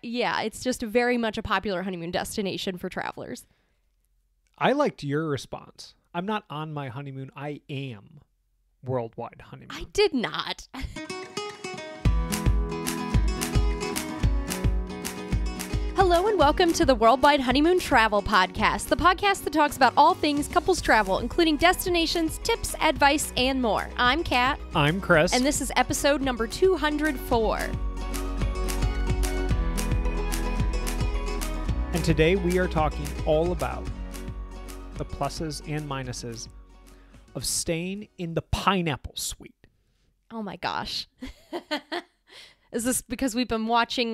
yeah, it's just very much a popular honeymoon destination for travelers. I liked your response. I'm not on my honeymoon. I am worldwide honeymoon. I did not. Hello and welcome to the Worldwide Honeymoon Travel Podcast, the podcast that talks about all things couples travel, including destinations, tips, advice, and more. I'm Kat. I'm Chris. And this is episode number 204. And today we are talking all about the pluses and minuses of staying in the pineapple suite. Oh my gosh. Is this because we've been watching...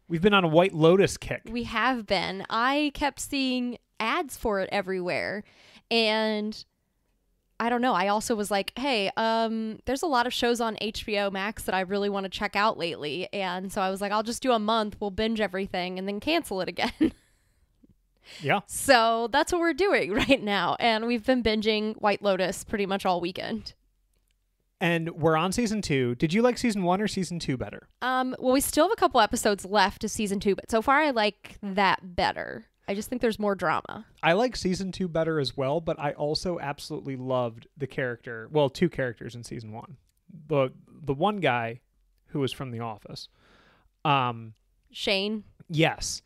We've been on a White Lotus kick. We have been. I kept seeing ads for it everywhere. And I don't know. I also was like, hey, there's a lot of shows on HBO Max that I really want to check out lately. And so I was like, I'll just do a month. We'll binge everything and then cancel it again. Yeah. So that's what we're doing right now. And we've been binging White Lotus pretty much all weekend. And we're on season 2. Did you like season 1 or season 2 better? Well, we still have a couple episodes left to season 2, but so far I like that better. I just think there's more drama. I like season 2 better as well, but I also absolutely loved the character. Well, 2 characters in season 1. The one guy who was from The Office. Shane? Yes.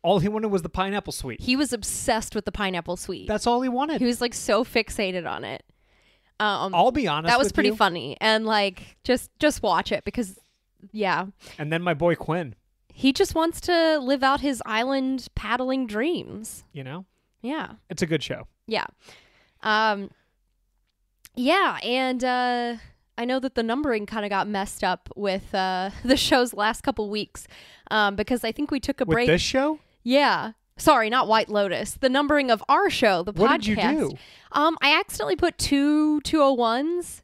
All he wanted was the pineapple suite. He was obsessed with the pineapple suite. That's all he wanted. He was like so fixated on it. I'll be honest. That was with pretty you. funny, and like just watch it because, yeah. And then my boy Quinn. He just wants to live out his island paddling dreams. You know. Yeah. It's a good show. Yeah. Yeah, and I know that the numbering kind of got messed up with the show's last couple weeks because I think we took a break. With this show? Yeah. Sorry, not White Lotus. The numbering of our show, the podcast. What did you do? I accidentally put 201s,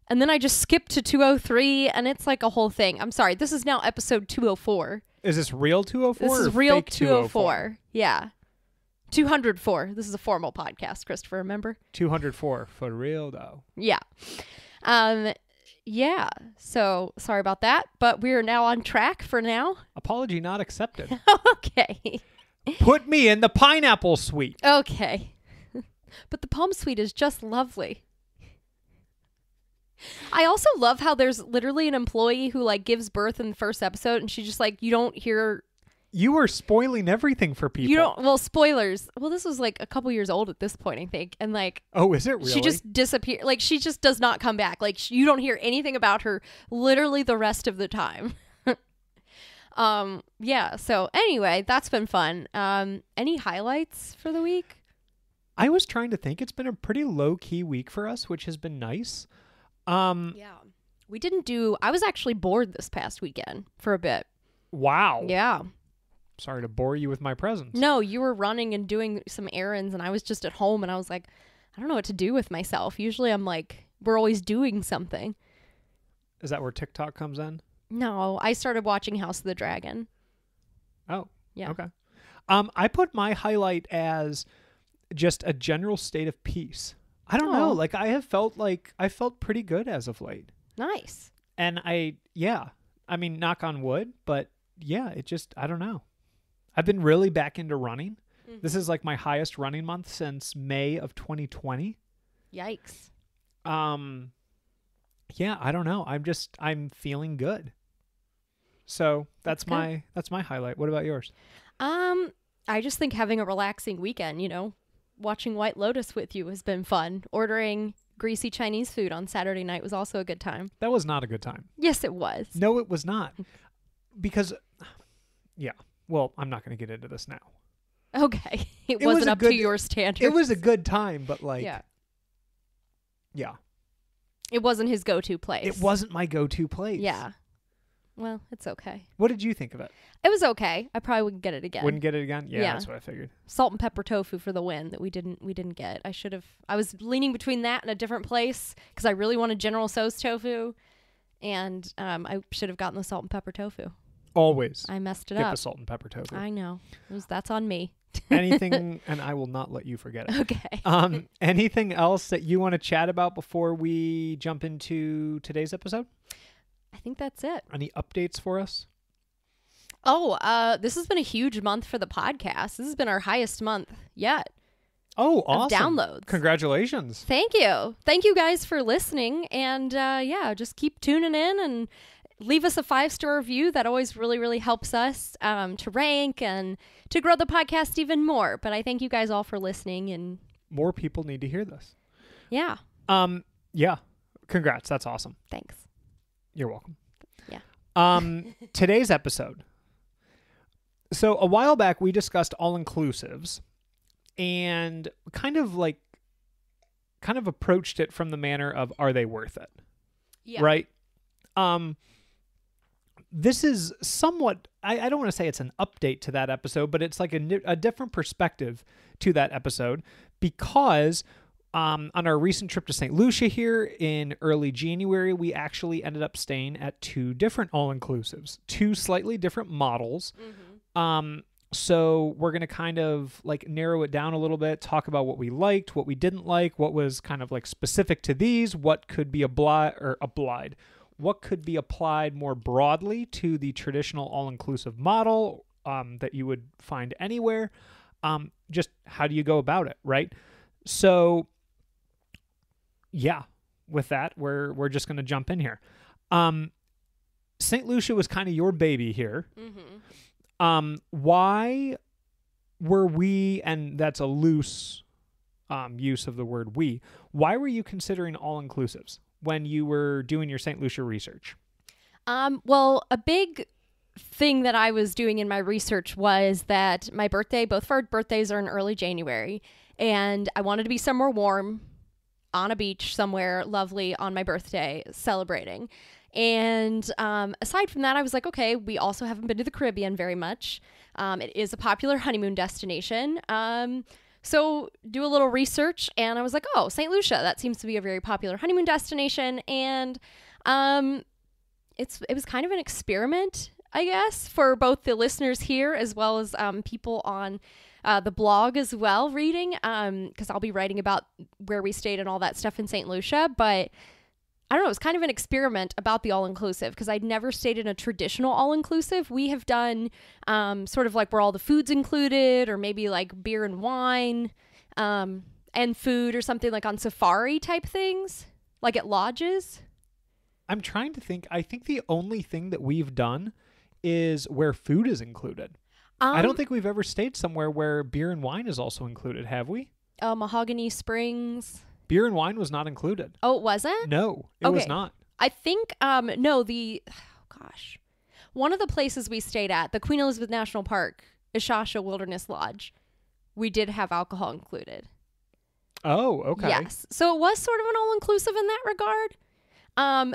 and then I just skipped to 203, and it's like a whole thing. I'm sorry. This is now episode 204. Is this real 204? This or is real fake 204. Yeah. 204. This is a formal podcast, Christopher, remember? 204 for real though. Yeah. Yeah. So sorry about that, but we are now on track for now. Apology not accepted. Okay. Put me in the pineapple suite. Okay. But the palm suite is just lovely. I also love how there's literally an employee who like gives birth in the first episode and she just like, you don't hear. You were spoiling everything for people. You don't, well, spoilers. Well, this was like a couple years old at this point, I think. And like. Oh, is it really? She just disappeared. Like she just does not come back. Like you don't hear anything about her literally the rest of the time. Yeah. So anyway, that's been fun. Any highlights for the week? I was trying to think. It's been a pretty low key week for us, which has been nice. Yeah. We didn't do, I was actually bored this past weekend for a bit. Wow. Yeah. Sorry to bore you with my presence. No, you were running and doing some errands and I was just at home and I was like, I don't know what to do with myself. Usually I'm like, we're always doing something. Is that where TikTok comes in? No, I started watching House of the Dragon. Oh, yeah. Okay. I put my highlight as just a general state of peace. I don't know. Like I felt pretty good as of late. Nice. And I mean, knock on wood, but yeah, it just, I don't know. I've been really back into running. Mm-hmm. This is like my highest running month since May of 2020. Yikes. Yeah, I don't know. I'm feeling good. So that's my highlight. What about yours? I just think having a relaxing weekend, watching White Lotus with you has been fun. Ordering greasy Chinese food on Saturday night was also a good time. That was not a good time. Yes, it was. No, it was not. Because, yeah. Well, I'm not going to get into this now. Okay. It wasn't up to your standards. It was a good time, but like... Yeah. It wasn't his go-to place. It wasn't my go-to place. Yeah. Well, it's okay. What did you think of it? It was okay. I probably wouldn't get it again. Wouldn't get it again? Yeah, that's what I figured. Salt and pepper tofu for the win that we didn't get. I was leaning between that and a different place because I really wanted General Tso's tofu, and I should have gotten the salt and pepper tofu. Always. I messed it Get up. the salt and pepper tofu. I know. That's on me. Anything, and I will not let you forget it. Okay. Anything else that you want to chat about before we jump into today's episode? I think that's it. Any updates for us? Oh, this has been a huge month for the podcast. This has been our highest month yet. Oh, awesome. Downloads. Congratulations. Thank you. Thank you guys for listening. And just keep tuning in and leave us a 5-star review. That always really, really helps us to rank and to grow the podcast even more. But I thank you guys all for listening. And more people need to hear this. Yeah. Yeah. Congrats. That's awesome. Thanks. You're welcome. Yeah. Today's episode. So a while back, we discussed all-inclusives and kind of approached it from the manner of, are they worth it? Yeah. Right? This is somewhat, I don't want to say it's an update to that episode, but it's like a different perspective to that episode because on our recent trip to Saint Lucia here in early January, we actually ended up staying at 2 different all-inclusives, 2 slightly different models. Mm-hmm. So we're going to kind of like narrow it down a little bit, talk about what we liked, what we didn't like, what was kind of like specific to these, what could be applied, what could be applied more broadly to the traditional all-inclusive model that you would find anywhere. Just how do you go about it, right? So yeah, with that, we're just going to jump in here. Saint Lucia was kind of your baby here. Mm-hmm. Why were we, and that's a loose use of the word we, why were you considering all-inclusives when you were doing your Saint Lucia research? Well, a big thing that I was doing in my research was that my birthday, both of our birthdays are in early January, and I wanted to be somewhere warm, on a beach somewhere lovely on my birthday celebrating. And aside from that, I was like, okay, we also haven't been to the Caribbean very much. It is a popular honeymoon destination. So do a little research, and I was like, oh, St. Lucia, that seems to be a very popular honeymoon destination. And it was kind of an experiment, I guess, for both the listeners here as well as people on the blog as well reading, because I'll be writing about where we stayed and all that stuff in St. Lucia. But I don't know, it was kind of an experiment about the all-inclusive because I'd never stayed in a traditional all-inclusive. We have done sort of like where all the food's included, or maybe like beer and wine and food, or something like on safari type things, like at lodges. I'm trying to think. I think the only thing that we've done is where food is included. I don't think we've ever stayed somewhere where beer and wine is also included, have we? Mahogany Springs. Beer and wine was not included. Oh, it wasn't? No, it was not. I think, one of the places we stayed at, the Queen Elizabeth National Park, Ishasha Wilderness Lodge, we did have alcohol included. Oh, okay. Yes. So it was sort of an all-inclusive in that regard.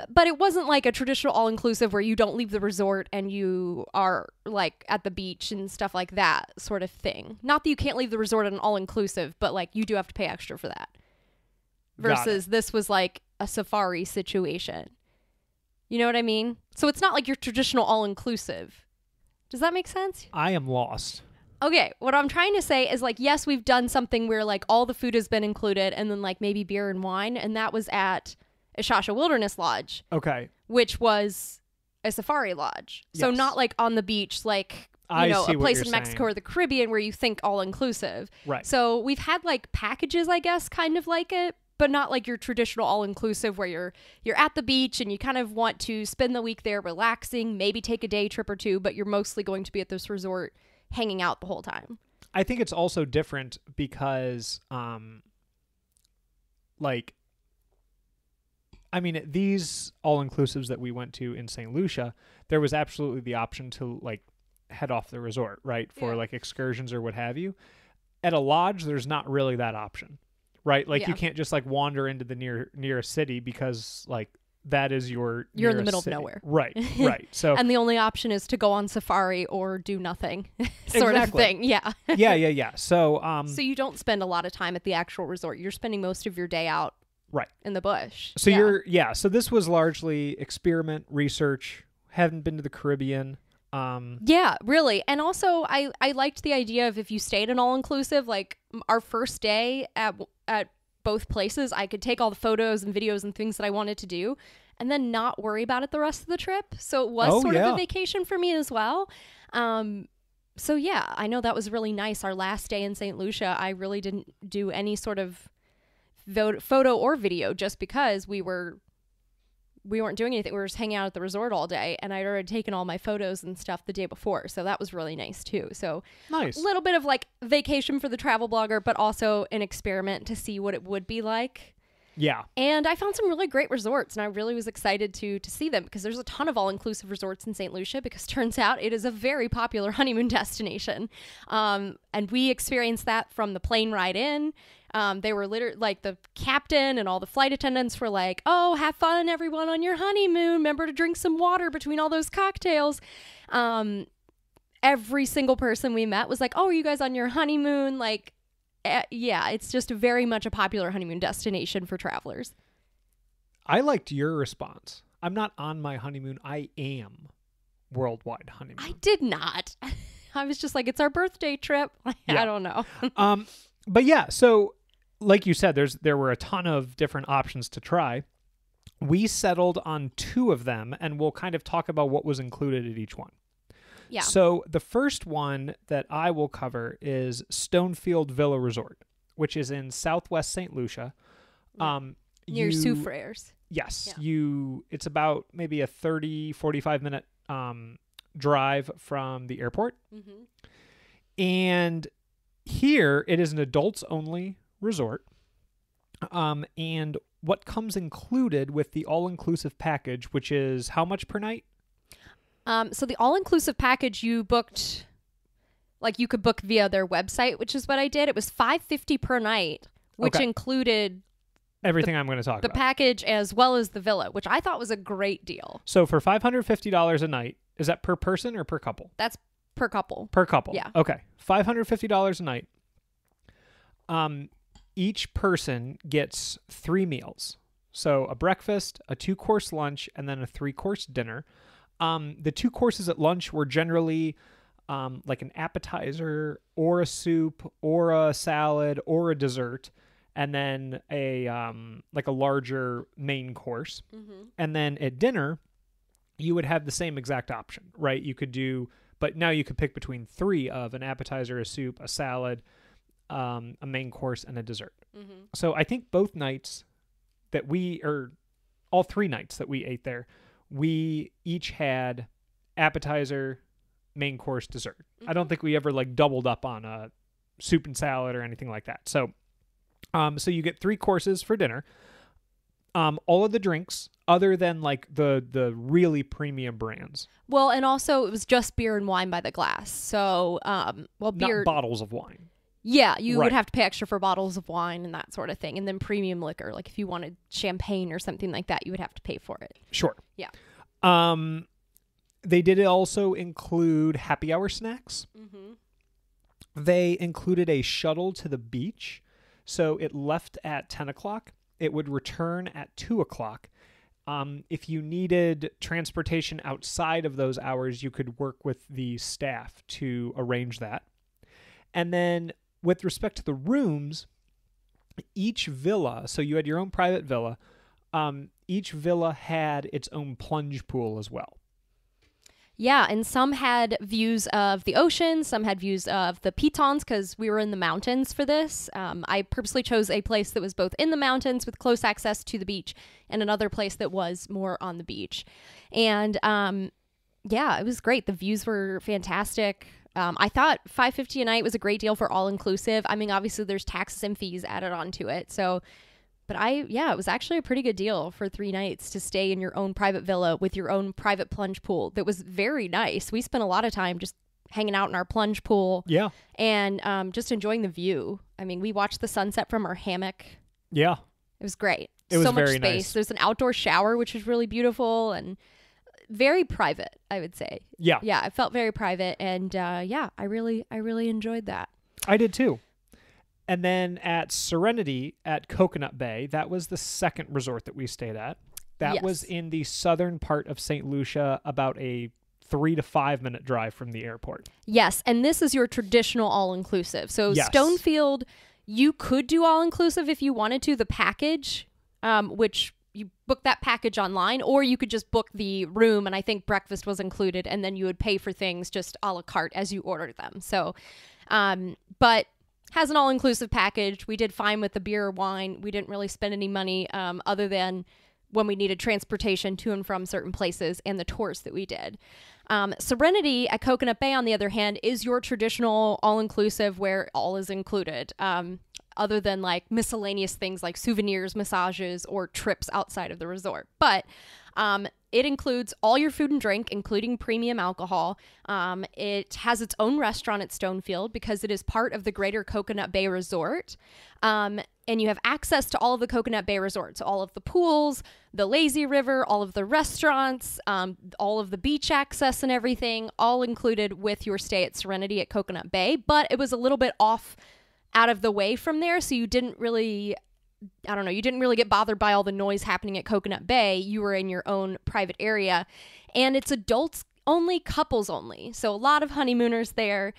But it wasn't like a traditional all-inclusive where you don't leave the resort and you are like at the beach and stuff like that sort of thing. Not that you can't leave the resort at an all-inclusive, but like you do have to pay extra for that. Versus this was like a safari situation. You know what I mean? So it's not like your traditional all-inclusive. Does that make sense? I am lost. Okay, what I'm trying to say is like, yes, we've done something where like all the food has been included and then like maybe beer and wine, and that was at Ishasha Wilderness Lodge. Okay. Which was a safari lodge. So not like on the beach, like, a place in Mexico or the Caribbean where you think all-inclusive. Right. So we've had like packages, I guess, kind of like it, but not like your traditional all-inclusive where you're at the beach and you kind of want to spend the week there relaxing, maybe take a day trip or two, but you're mostly going to be at this resort hanging out the whole time. I think it's also different because, these all-inclusives that we went to in St. Lucia, there was absolutely the option to like head off the resort, right? For like excursions or what have you. At a lodge, there's not really that option, right? Like you can't just like wander into the nearest city because like that is you're in the middle of nowhere. Right. So and the only option is to go on safari or do nothing sort of thing. Yeah. Yeah. So so you don't spend a lot of time at the actual resort. You're spending most of your day out in the bush. So so this was largely experiment research. Haven't been to the Caribbean. Yeah, really. And also I liked the idea of if you stayed in all-inclusive, like our first day at both places, I could take all the photos and videos and things that I wanted to do and then not worry about it the rest of the trip. So it was sort of a vacation for me as well. So yeah, I know that was really nice. Our last day in St. Lucia, I really didn't do any sort of photo or video just because we weren't doing anything. We were just hanging out at the resort all day, and I'd already taken all my photos and stuff the day before. So that was really nice too. So Nice. a little bit of like vacation for the travel blogger, but also an experiment to see what it would be like. Yeah. And I found some really great resorts, and I really was excited to see them because there's a ton of all-inclusive resorts in St. Lucia because turns out it is a very popular honeymoon destination. And we experienced that from the plane ride in. They were literally like the captain and all the flight attendants were like, "Oh, have fun, everyone, on your honeymoon. Remember to drink some water between all those cocktails." Every single person we met was like, "Oh, are you guys on your honeymoon?" Like, yeah, it's just very much a popular honeymoon destination for travelers. I liked your response. I'm not on my honeymoon. I am worldwide honeymoon. I did not. I was just like, it's our birthday trip. Yeah. I don't know. But yeah, so like you said, there were a ton of different options to try. We settled on 2 of them, and we'll kind of talk about what was included at each one. Yeah. So the first one that I will cover is Stonefield Villa Resort, which is in southwest St. Lucia. Near Soufrières. Yes. Yeah. It's about maybe a 30, 45 minute drive from the airport. Mm-hmm. And here it is an adults only resort. And what comes included with the all-inclusive package, which is how much per night? So the all-inclusive package you booked, like you could book via their website, which is what I did. It was $550 per night, which included everything I'm going to talk the about. package as well as the villa, which I thought was a great deal. So for $550 a night, is that per person or per couple? That's per couple. Per couple. Yeah. Okay. $550 a night. Each person gets 3 meals. So a breakfast, a 2-course lunch, and then a 3-course dinner. The 2 courses at lunch were generally like an appetizer or a soup or a salad or a dessert, and then a like a larger main course. Mm-hmm. And then at dinner, you would have the same exact option, right? You could do, but now you could pick between 3 of an appetizer, a soup, a salad, a main course, and a dessert. Mm-hmm. So I think both nights that all 3 nights that we ate there, we each had appetizer, main course, dessert. Mm-hmm. I don't think we ever like doubled up on a soup and salad or anything like that. So you get 3 courses for dinner. All of the drinks, other than like the really premium brands. Well, and also it was just beer and wine by the glass. So, beer, not bottles of wine. Yeah, you would have to pay extra for bottles of wine and that sort of thing. And then premium liquor, like if you wanted champagne or something like that, you would have to pay for it. Sure. Yeah. They did also include happy hour snacks. Mm-hmm. They included a shuttle to the beach. So it left at 10 o'clock. It would return at 2 o'clock. If you needed transportation outside of those hours, you could work with the staff to arrange that. And then with respect to the rooms, each villa, so you had your own private villa, each villa had its own plunge pool as well. Yeah, and some had views of the ocean, some had views of the pitons because we were in the mountains for this. I purposely chose a place that was both in the mountains with close access to the beach and another place that was more on the beach. And yeah, it was great. The views were fantastic. I thought $550 a night was a great deal for all-inclusive. I mean, obviously there's taxes and fees added onto it, so... But it was actually a pretty good deal for 3 nights to stay in your own private villa with your own private plunge pool. That was very nice. We spent a lot of time just hanging out in our plunge pool. Yeah. And just enjoying the view. I mean, we watched the sunset from our hammock. Yeah. It was great. It was so much very space. nice. There's an outdoor shower, which was really beautiful and very private, I would say. Yeah. Yeah, it felt very private. And I really enjoyed that. I did too. And then at Serenity at Coconut Bay, that was the second resort that we stayed at. That was in the southern part of St. Lucia, about a 3 to 5 minute drive from the airport. Yes, and this is your traditional all-inclusive. So yes. Stonefield, you could do all-inclusive if you wanted to. The package, which you book that package online, or you could just book the room, and I think breakfast was included, and then you would pay for things just a la carte as you order them. So, but has an all-inclusive package. We did fine with the beer or wine. We didn't really spend any money other than when we needed transportation to and from certain places and the tours that we did. Serenity at Coconut Bay, on the other hand, is your traditional all-inclusive where all is included, other than like miscellaneous things like souvenirs, massages, or trips outside of the resort. But it includes all your food and drink, including premium alcohol. It has its own restaurant at Stonefield because it is part of the Greater Coconut Bay Resort. And you have access to all of the Coconut Bay Resort. So all of the pools, the lazy river, all of the restaurants, all of the beach access and everything, all included with your stay at Serenity at Coconut Bay. But it was a little bit off out of the way from there. So you didn't really, you didn't really get bothered by all the noise happening at Coconut Bay. You were in your own private area. And it's adults only, couples only. So a lot of honeymooners there,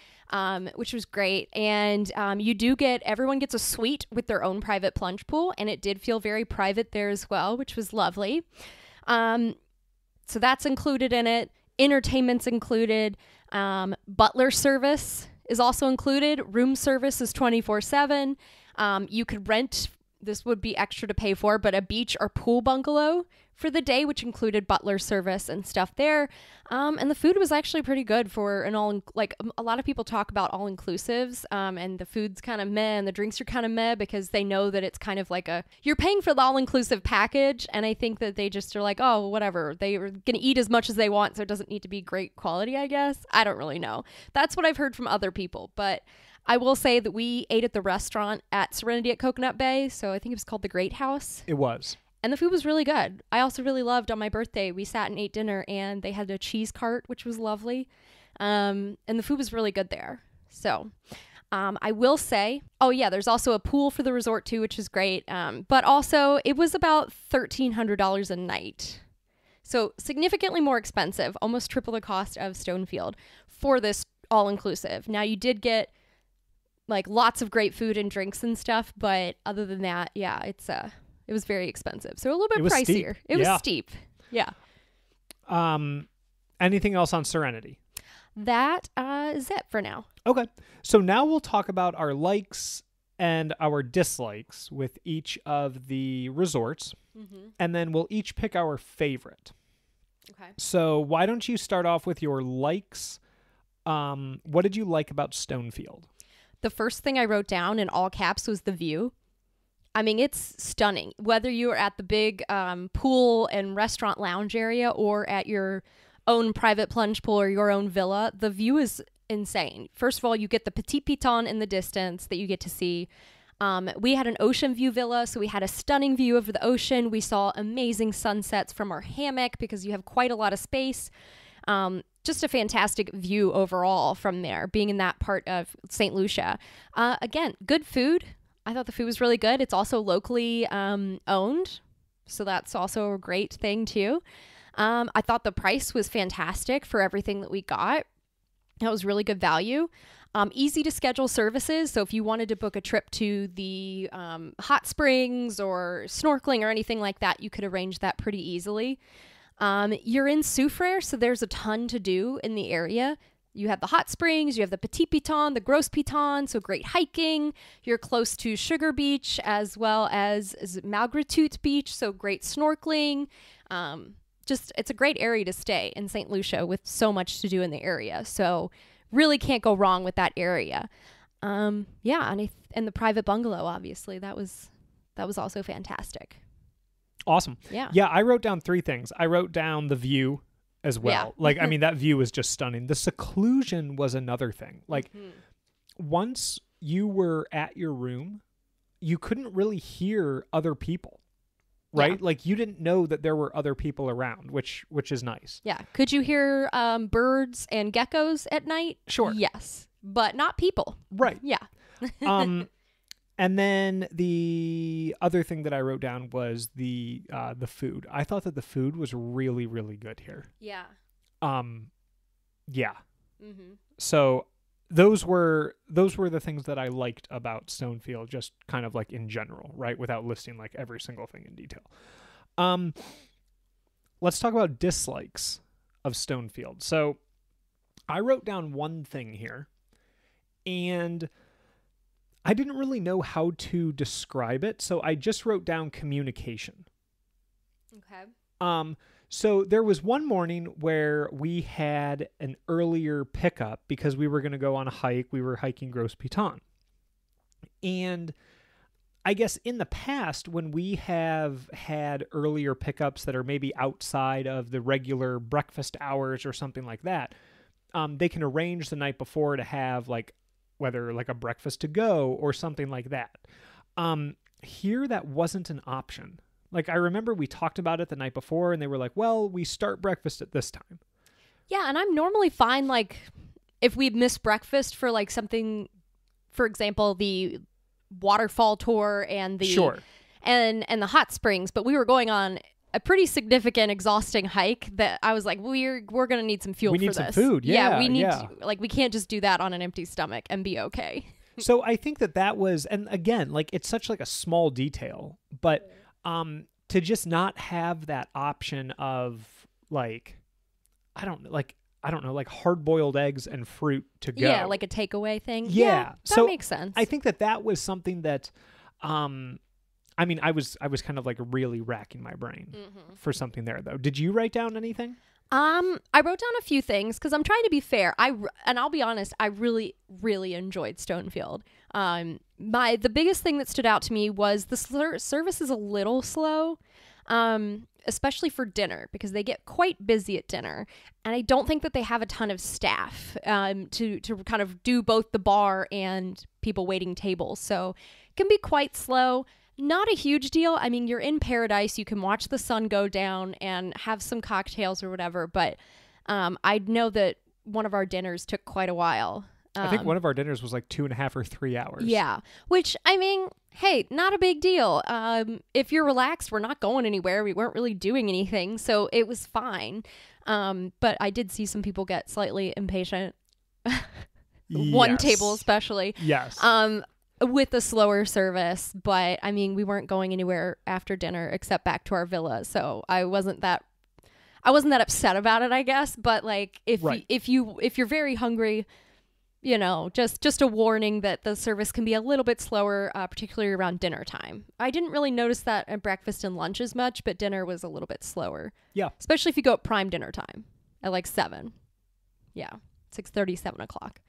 which was great. And everyone gets a suite with their own private plunge pool. And it did feel very private there as well, which was lovely. So that's included in it. Entertainment's included. Butler service is also included. Room service is 24/7. You could rent, this would be extra to pay for, but a beach or pool bungalow for the day, which included butler service and stuff there. And the food was actually pretty good for an a lot of people talk about all-inclusives, and the food's kind of meh and the drinks are kind of meh because they know that it's kind of like you're paying for the all-inclusive package, and I think that they just are like, oh, whatever. They're going to eat as much as they want, so it doesn't need to be great quality, I guess. I don't really know. That's what I've heard from other people, but I will say that we ate at the restaurant at Serenity at Coconut Bay, so I think it was called the Great House. It was. And the food was really good. I also really loved on my birthday, we sat and ate dinner and they had a cheese cart, which was lovely. And the food was really good there. So I will say, there's also a pool for the resort too, which is great. But also it was about $1,300 a night. So significantly more expensive, almost triple the cost of Stonefield for this all-inclusive. Now you did get like lots of great food and drinks and stuff, but other than that, yeah, it was very expensive. So a little bit pricier. It was steep. Yeah. Anything else on Serenity? That is it for now. Okay. So now we'll talk about our likes and our dislikes with each of the resorts. Mm-hmm. And then we'll each pick our favorite. Okay. So why don't you start off with your likes? What did you like about Stonefield? The first thing I wrote down in all caps was the view. I mean, it's stunning. Whether you're at the big pool and restaurant lounge area or at your own private plunge pool or your own villa, the view is insane. First of all, you get the Petit Piton in the distance that you get to see. We had an ocean view villa, so we had a stunning view of the ocean. We saw amazing sunsets from our hammock because you have quite a lot of space. Just a fantastic view overall from there, being in that part of Saint Lucia. Again, good food. I thought the food was really good. It's also locally owned, so that's also a great thing too. I thought the price was fantastic for everything that we got. That was really good value. Easy to schedule services. So if you wanted to book a trip to the hot springs or snorkeling or anything like that, you could arrange that pretty easily. You're in Soufriere, so there's a ton to do in the area. You have the hot springs, you have the Petit Piton, the Gros Piton, so great hiking. You're close to Sugar Beach as well as Malgratutte Beach, so great snorkeling. It's a great area to stay in St. Lucia with so much to do in the area. So really can't go wrong with that area. And the private bungalow, obviously, that was also fantastic. Awesome. Yeah. Yeah, I wrote down 3 things. I wrote down the view as well. Yeah. That view was just stunning. The seclusion was another thing. Once you were at your room, you couldn't really hear other people, right? Yeah. You didn't know that there were other people around, which is nice. Yeah. Could you hear birds and geckos at night? Sure. Yes, but not people. Right. Yeah. And then the other thing that I wrote down was the food. I thought that the food was really, really good here. Yeah. Yeah. Mm-hmm. So those were the things that I liked about Stonefield, just kind of in general, right? Without listing every single thing in detail. Let's talk about dislikes of Stonefield. So I wrote down one thing here, and I didn't really know how to describe it, so I just wrote down communication. Okay. So there was one morning where we had an earlier pickup because we were going to go on a hike. We were hiking Gros Piton. And I guess in the past, when we have had earlier pickups that are maybe outside of the regular breakfast hours or something like that, they can arrange the night before to have whether a breakfast to go or something like that. Here, that wasn't an option. I remember we talked about it the night before and they were like, well, we start breakfast at this time. Yeah. And I'm normally fine. If we miss breakfast for something, for example, the waterfall tour and the, sure. and the hot springs, but we were going on a pretty significant, exhausting hike that I was like, we're going to need some fuel for this. We need some food. Yeah. We need to, we can't just do that on an empty stomach and be okay. So I think that was, and again, it's such a small detail, but to just not have that option of I don't know, hard-boiled eggs and fruit to go. Yeah, like a takeaway thing. Yeah. That makes sense. I think that was something that, I was kind of really racking my brain for something there, though. Did you write down anything? I wrote down a few things because I'm trying to be fair. And I'll be honest, I really, really enjoyed Stonefield. The biggest thing that stood out to me was the service is a little slow, especially for dinner, because they get quite busy at dinner. And I don't think that they have a ton of staff to kind of do both the bar and people waiting tables. So it can be quite slow. Not a huge deal. I mean, you're in paradise. You can watch the sun go down and have some cocktails or whatever. But I know that one of our dinners took quite a while. I think one of our dinners was 2.5 or 3 hours. Yeah. Which, I mean, hey, not a big deal. If you're relaxed, we're not going anywhere. We weren't really doing anything. So it was fine. But I did see some people get slightly impatient. One table especially. Yes. With the slower service, but I mean, we weren't going anywhere after dinner except back to our villa, so I wasn't that upset about it, I guess. But if you're very hungry, just a warning that the service can be a little bit slower, particularly around dinner time. I didn't really notice that at breakfast and lunch as much, but dinner was a little bit slower. Yeah, especially if you go at prime dinner time at 7. Yeah, 6:30, 7 o'clock.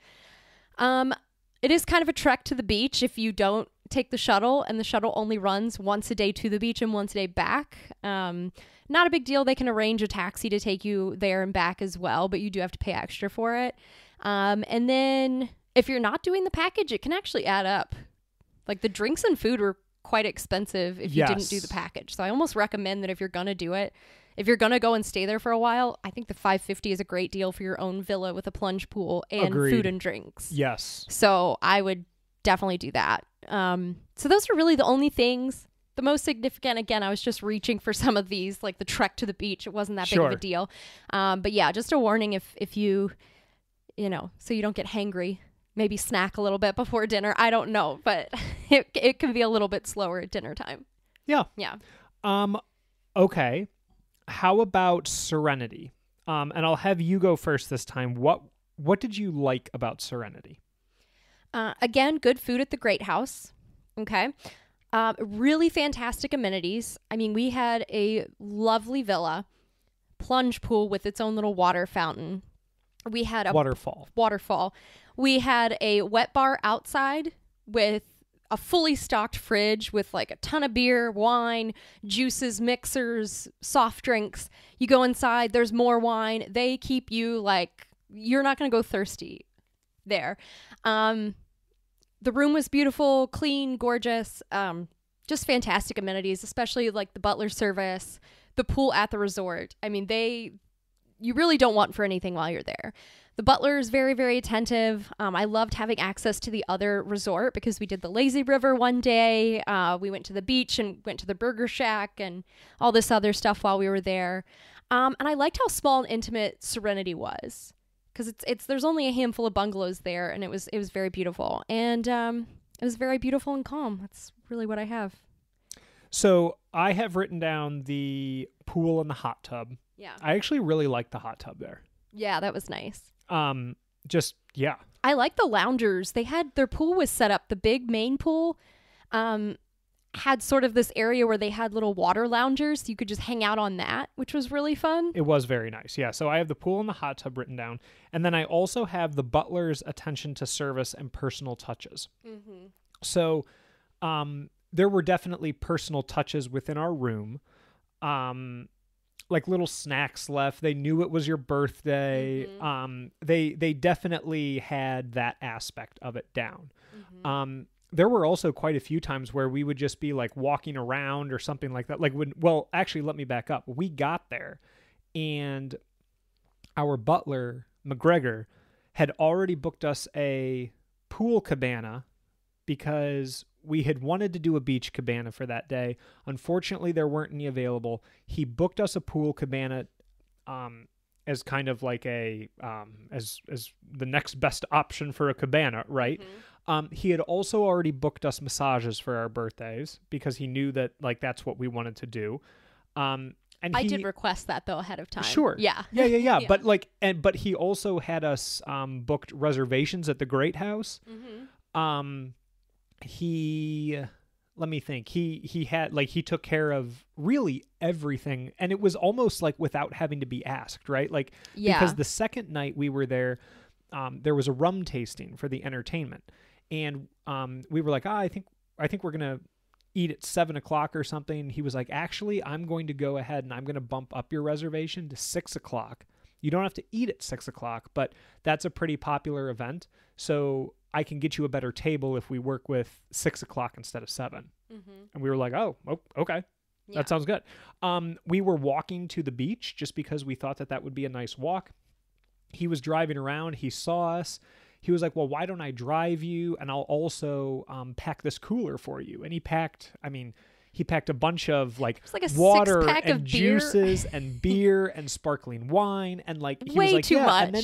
It is kind of a trek to the beach if you don't take the shuttle, and the shuttle only runs once a day to the beach and once a day back. Not a big deal. They can arrange a taxi to take you there and back as well, but you do have to pay extra for it. And then if you're not doing the package, it can actually add up. The drinks and food were quite expensive if you didn't do the package. So I almost recommend that if you're going to do it, if you're going to go and stay there for a while, I think the $550 is a great deal for your own villa with a plunge pool and Agreed. Food and drinks. Yes. So I would definitely do that. So those are really the only things. The most significant, again, I was just reaching for some of these, the trek to the beach. It wasn't that big of a deal. But yeah, just a warning if you, so you don't get hangry. Maybe snack a little bit before dinner. I don't know, but it can be a little bit slower at dinner time. Yeah. Yeah. Okay. How about Serenity? And I'll have you go first this time. What did you like about Serenity? Again, good food at the Great House. Okay. Really fantastic amenities. I mean, we had a lovely villa, plunge pool with its own little water fountain. We had a waterfall. We had a wet bar outside with a fully stocked fridge with a ton of beer, wine, juices, mixers, soft drinks. You go inside, there's more wine. They keep you you're not going to go thirsty there. The room was beautiful, clean, gorgeous, just fantastic amenities, especially the butler service, the pool at the resort. I mean, you really don't want for anything while you're there. The butler is very, very attentive. I loved having access to the other resort because we did the lazy river one day. We went to the beach and went to the burger shack and all this other stuff while we were there. And I liked how small and intimate Serenity was because there's only a handful of bungalows there, and it was very beautiful. And it was very beautiful and calm. That's really what I have. So I have written down the pool and the hot tub. Yeah. I actually really like the hot tub there. Yeah, that was nice. Yeah. I like the loungers. Their pool was set up. The big main pool had sort of this area where they had little water loungers. So you could just hang out on that, which was really fun. It was very nice. Yeah. So I have the pool and the hot tub written down. And then I also have the butler's attention to service and personal touches. Mm-hmm. So there were definitely personal touches within our room. Like little snacks left. They knew it was your birthday. Mm-hmm. They definitely had that aspect of it down. Mm-hmm. There were also quite a few times where we would just be like walking around or something like that. Actually, let me back up. We got there and our butler, McGregor, had already booked us a pool cabana because we had wanted to do a beach cabana for that day. Unfortunately, there weren't any available. He booked us a pool cabana as kind of like as the next best option for a cabana, right? Mm-hmm. He had also already booked us massages for our birthdays because he knew that like that's what we wanted to do. And I did request that though ahead of time. Sure. Yeah. Yeah. But he also had us booked reservations at the Great House. Mm-hmm. Let me think. He took care of really everything, and it was almost like without having to be asked, right? Like, because the second night we were there, there was a rum tasting for the entertainment, and we were like, I think we're gonna eat at 7:00 or something. He was like, actually, I'm going to go ahead and I'm going to bump up your reservation to 6:00. You don't have to eat at 6:00, but that's a pretty popular event, so I can get you a better table if we work with 6:00 instead of 7. Mm-hmm. And we were like, oh, okay. Yeah. That sounds good. We were walking to the beach just because we thought that would be a nice walk. He was driving around. He saw us. He was like, well, why don't I drive you? And I'll also pack this cooler for you. And he packed a bunch of like water and juices and beer and sparkling wine. And like, he was like, too much. And then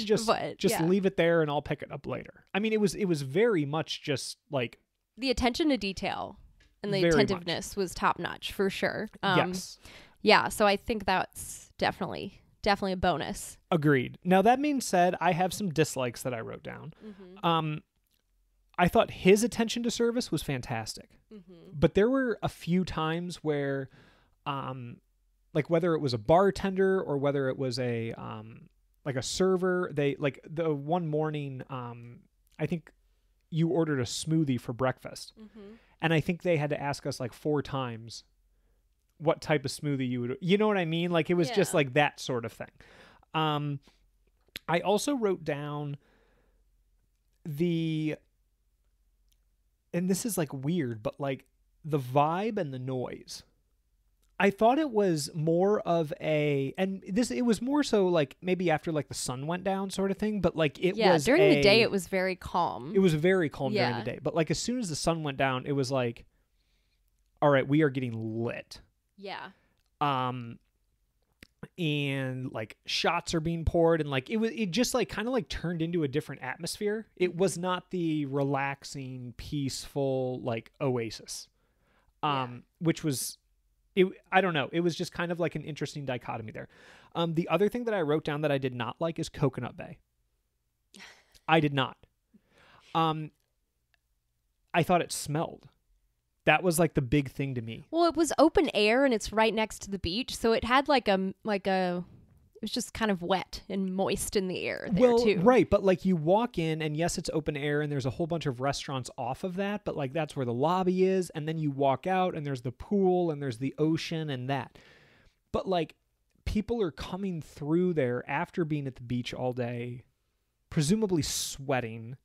just leave it there and I'll pick it up later. I mean, it was very much just like the attention to detail and the attentiveness was top notch for sure. Yes. Yeah. So I think that's definitely a bonus. Agreed. Now that being said, I have some dislikes that I wrote down. Mm-hmm. I thought his attention to service was fantastic, mm-hmm. but there were a few times where, like whether it was a bartender or whether it was a server, they like the one morning, I think you ordered a smoothie for breakfast, mm-hmm. and I think they had to ask us like 4 times what type of smoothie you know what I mean? Like it was just like that sort of thing. I also wrote down and this is like weird, but like the vibe and the noise. I thought it was more of it was more so like maybe after like the sun went down sort of thing, but like it was during the day it was very calm. It was very calm during the day, but like as soon as the sun went down, it was like, all right, we are getting lit. Yeah. And like shots are being poured and like it just like kind of like turned into a different atmosphere. It was not the relaxing, peaceful like oasis. Which was I don't know. It was just kind of like an interesting dichotomy there. The other thing that I wrote down that I did not like is Coconut Bay. I did not. I thought it smelled. That was like the big thing to me. Well, it was open air and it's right next to the beach, so it had it was just kind of wet and moist in the air there too. Right, but like you walk in and yes, it's open air and there's a whole bunch of restaurants off of that, but like that's where the lobby is, and then you walk out and there's the pool and there's the ocean and that. But like people are coming through there after being at the beach all day, presumably sweating,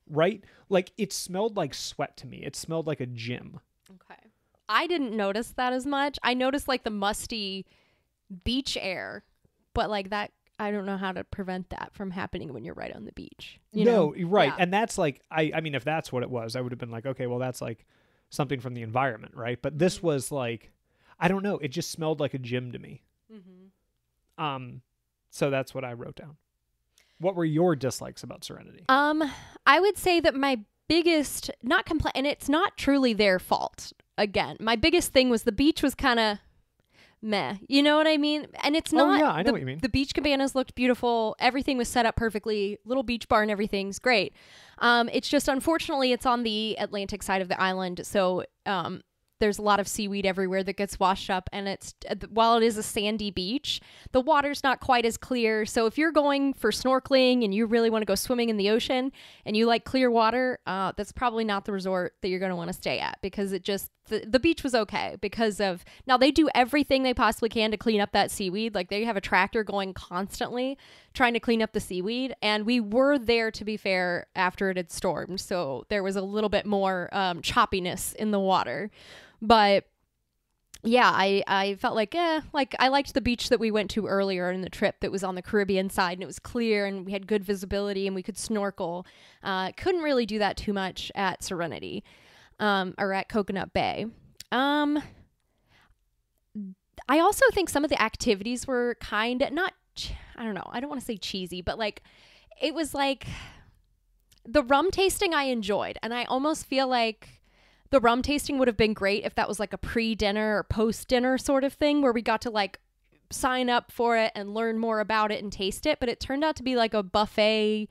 right? Like it smelled like sweat to me. It smelled like a gym. Okay. I didn't notice that as much. I noticed like the musty beach air, but like that, I don't know how to prevent that from happening when you're right on the beach. You know? Right. Yeah. And that's like, I mean, if that's what it was, I would have been like, okay, well, that's like something from the environment, right? But this was like, I don't know. It just smelled like a gym to me. Mm-hmm. So that's what I wrote down. What were your dislikes about Serenity? I would say that my biggest, not complaint, and it's not truly their fault. again, my biggest thing was the beach was kind of meh. You know what I mean? And it's not. Yeah, I know what you mean. The beach cabanas looked beautiful. Everything was set up perfectly. Little beach bar and everything's great. It's just, unfortunately, it's on the Atlantic side of the island. So there's a lot of seaweed everywhere that gets washed up. And it's, while it is a sandy beach, the water's not quite as clear. So if you're going for snorkeling and you really want to go swimming in the ocean and you like clear water, that's probably not the resort that you're going to want to stay at, because it just, the beach was okay because of, now they do everything they possibly can to clean up that seaweed. Like they have a tractor going constantly trying to clean up the seaweed. And we were there, to be fair, after it had stormed. So there was a little bit more choppiness in the water. But yeah, I felt like I liked the beach that we went to earlier in the trip that was on the Caribbean side, and it was clear and we had good visibility and we could snorkel. Couldn't really do that too much at Serenity or at Coconut Bay. I also think some of the activities were kind of not, I don't know, I don't want to say cheesy, but like it was like the rum tasting I enjoyed, and I almost feel like the rum tasting would have been great if that was like a pre-dinner or post-dinner sort of thing where we got to like sign up for it and learn more about it and taste it. But it turned out to be like a buffet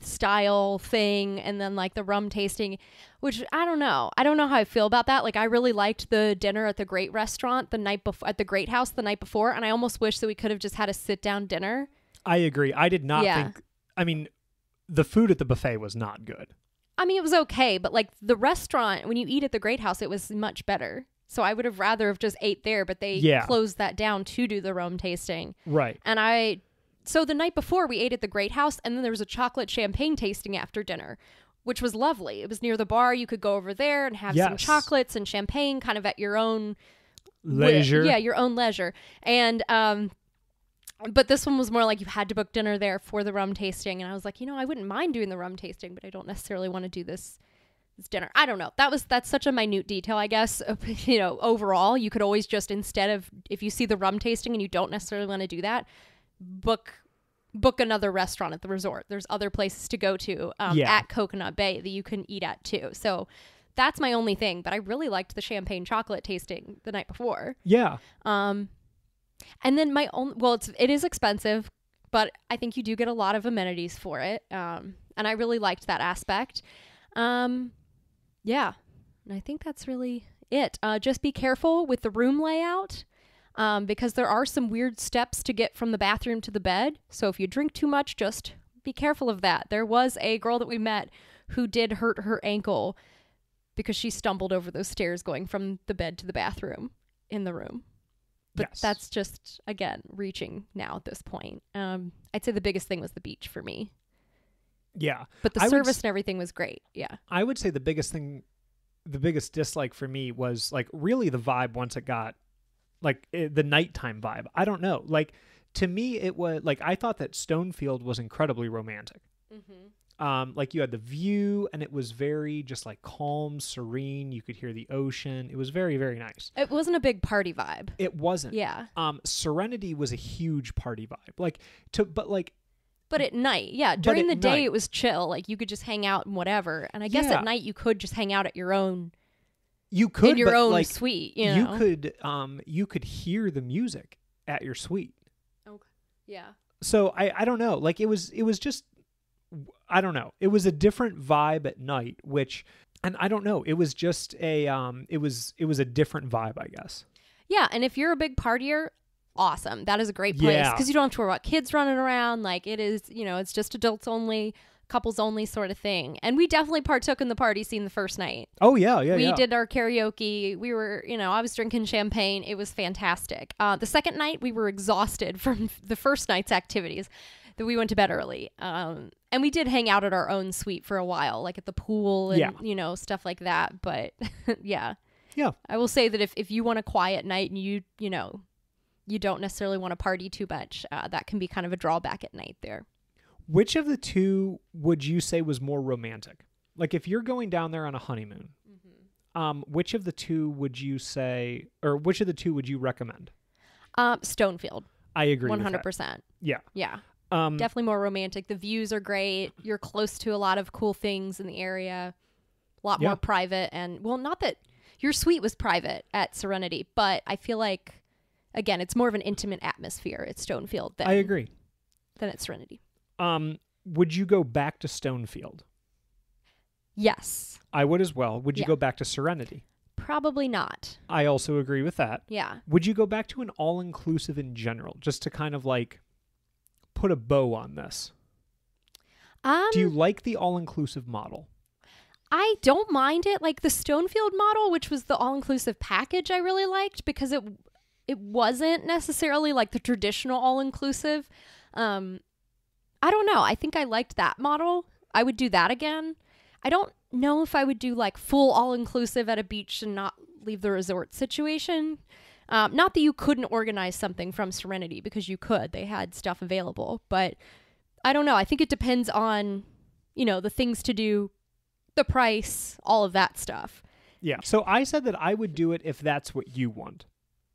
style thing, and then like the rum tasting, which I don't know how I feel about that. Like I really liked the dinner at the Great Restaurant the night before, at the Great House the night before, and I almost wish that we could have just had a sit-down dinner. I agree. I did not think, I mean, the food at the buffet was not good. I mean, it was okay, but like the restaurant, when you eat at the Great House, it was much better. So I would have rather have just ate there, but they closed that down to do the rum tasting. Right. And so the night before we ate at the Great House, and then there was a chocolate champagne tasting after dinner, which was lovely. It was near the bar. You could go over there and have some chocolates and champagne kind of at your own leisure. Your own leisure. And, but this one was more like you had to book dinner there for the rum tasting. And I was like, I wouldn't mind doing the rum tasting, but I don't necessarily want to do this dinner. I don't know. That's such a minute detail, I guess. Overall, you could always just, instead of, if you see the rum tasting and you don't necessarily want to do that, book another restaurant at the resort. There's other places to go to at Coconut Bay that you can eat at too. So that's my only thing. But I really liked the champagne chocolate tasting the night before. Yeah. And then it is expensive, but I think you do get a lot of amenities for it. And I really liked that aspect. And I think that's really it. Just be careful with the room layout, because there are some weird steps to get from the bathroom to the bed. So if you drink too much, just be careful of that. There was a girl that we met who did hurt her ankle because she stumbled over those stairs going from the bed to the bathroom in the room. But that's just, again, reaching now at this point. I'd say the biggest thing was the beach for me. Yeah. But the service and everything was great. Yeah. I would say the biggest dislike for me was like really the vibe once it got like the nighttime vibe. I don't know. Like to me, it was like, I thought that Stonefield was incredibly romantic. Mm-hmm. Like you had the view and it was very just like calm, serene. You could hear the ocean. It was very, very nice. It wasn't a big party vibe. It wasn't. Yeah. Serenity was a huge party vibe. But at night, during the day it was chill. Like you could just hang out and whatever. And I guess at night you could just hang out at your own. You could in your own suite. You could hear the music at your suite. Okay. Yeah. So I don't know. Like it was just. I don't know. It was a different vibe at night, and I don't know. It was just it was a different vibe, I guess. Yeah, and if you're a big partier, awesome. That is a great place because you don't have to worry about kids running around. Like it is, it's just adults only, couples only sort of thing. And we definitely partook in the party scene the first night. Oh yeah. We did our karaoke. We were, I was drinking champagne. It was fantastic. The second night we were exhausted from the first night's activities. That we went to bed early. And we did hang out at our own suite for a while, like at the pool and, stuff like that. But yeah. I will say that if you want a quiet night and you don't necessarily want to party too much, that can be kind of a drawback at night there. Which of the two would you say was more romantic? Like if you're going down there on a honeymoon, which of the two would you say, or which of the two would you recommend? Stonefield. I agree 100%. Yeah. Yeah. Definitely more romantic. The views are great. You're close to a lot of cool things in the area. A lot more private and, well, not that Your suite was private at Serenity, but I feel like, again, it's more of an intimate atmosphere at Stonefield than I agree. Than at Serenity. Would you go back to Stonefield? Yes. I would as well. Would you go back to Serenity? Probably not. I also agree with that. Yeah. Would you go back to an all-inclusive in general, just to kind of like put a bow on this? Do you like the all-inclusive model? I don't mind it. Like the Stonefield model, which was the all-inclusive package, I really liked because it wasn't necessarily like the traditional all-inclusive. I don't know. I think I liked that model. I would do that again. I don't know if I would do like full all-inclusive at a beach and not leave the resort situation. Not that you couldn't organize something from Serenity, because you could. They had stuff available. But I don't know. I think it depends on, the things to do, the price, all of that stuff. Yeah. So I said that I would do it if that's what you want.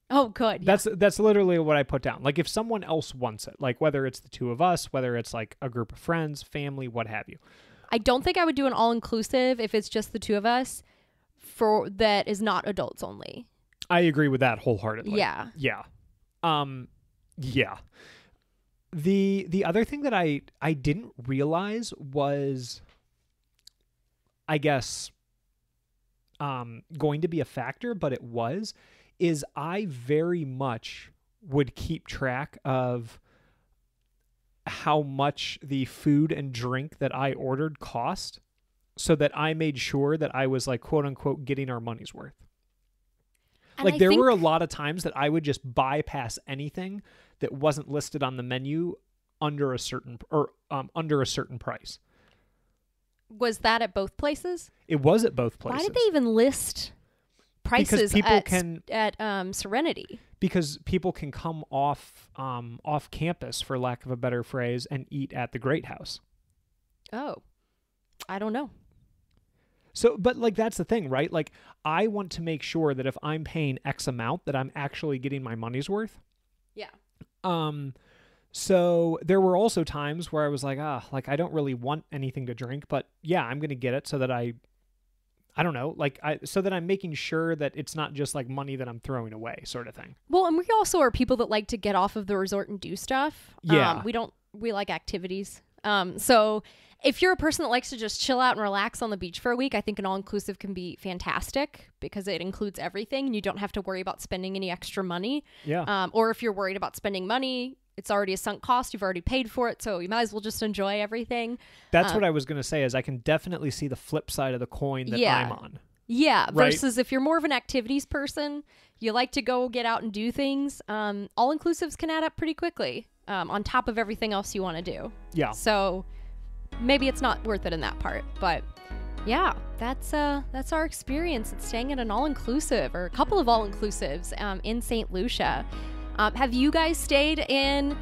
Oh, good. Yeah. That's literally what I put down. Like if someone else wants it, like whether it's the two of us, whether it's like a group of friends, family, what have you. I don't think I would do an all-inclusive if it's just the two of us that is not adults only. I agree with that wholeheartedly. Yeah. Yeah. Yeah. The other thing that I didn't realize was, I guess, going to be a factor, but it is I very much would keep track of how much the food and drink that I ordered cost, so that I made sure that I was like, quote unquote, getting our money's worth. And like there were a lot of times that I would just bypass anything that wasn't listed on the menu under a certain price. Was that at both places? It was at both places. Why did they even list prices at Serenity? Because people can come off campus, for lack of a better phrase, and eat at the Great House. Oh, I don't know. So, but like that's the thing, right? Like I want to make sure that if I'm paying X amount, that I'm actually getting my money's worth. Yeah. So there were also times where I was like, I don't really want anything to drink, but yeah, I'm going to get it so that I don't know, so that I'm making sure that it's not just like money that I'm throwing away, sort of thing. Well, and we also are people that like to get off of the resort and do stuff. Yeah. We like activities. So if you're a person that likes to just chill out and relax on the beach for a week, I think an all-inclusive can be fantastic because it includes everything and you don't have to worry about spending any extra money. Yeah. Or if you're worried about spending money, it's already a sunk cost. You've already paid for it, so you might as well just enjoy everything. That's what I was going to say, is I can definitely see the flip side of the coin that I'm on. Yeah, right? Versus if you're more of an activities person, you like to go get out and do things, all-inclusives can add up pretty quickly on top of everything else you want to do. Yeah. So maybe it's not worth it in that part, but yeah, that's our experience at staying at an all-inclusive or a couple of all-inclusives in Saint Lucia. Have you guys stayed in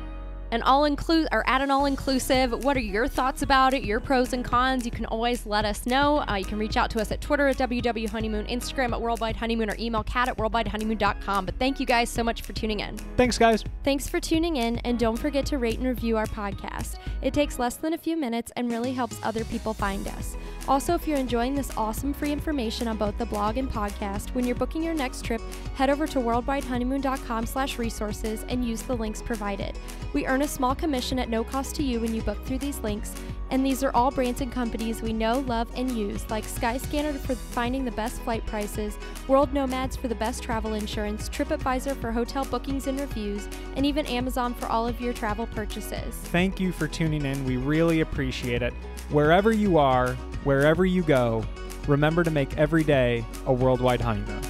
an all-inclusive or at an all-inclusive? What are your thoughts about it? Your pros and cons? You can always let us know. You can reach out to us at Twitter at WWHoneymoon, Instagram at Worldwide Honeymoon, or email kat@worldwidehoneymoon.com. But thank you guys so much for tuning in. Thanks, guys. Thanks for tuning in, and don't forget to rate and review our podcast. It takes less than a few minutes and really helps other people find us. Also, if you're enjoying this awesome free information on both the blog and podcast, when you're booking your next trip, head over to worldwidehoneymoon.com/resources and use the links provided. We earn a small commission at no cost to you when you book through these links, and these are all brands and companies we know, love, and use, like Skyscanner for finding the best flight prices, World Nomads for the best travel insurance, TripAdvisor for hotel bookings and reviews, and even Amazon for all of your travel purchases. Thank you for tuning in. We really appreciate it. Wherever you are, wherever you go, remember to make every day a worldwide honeymoon.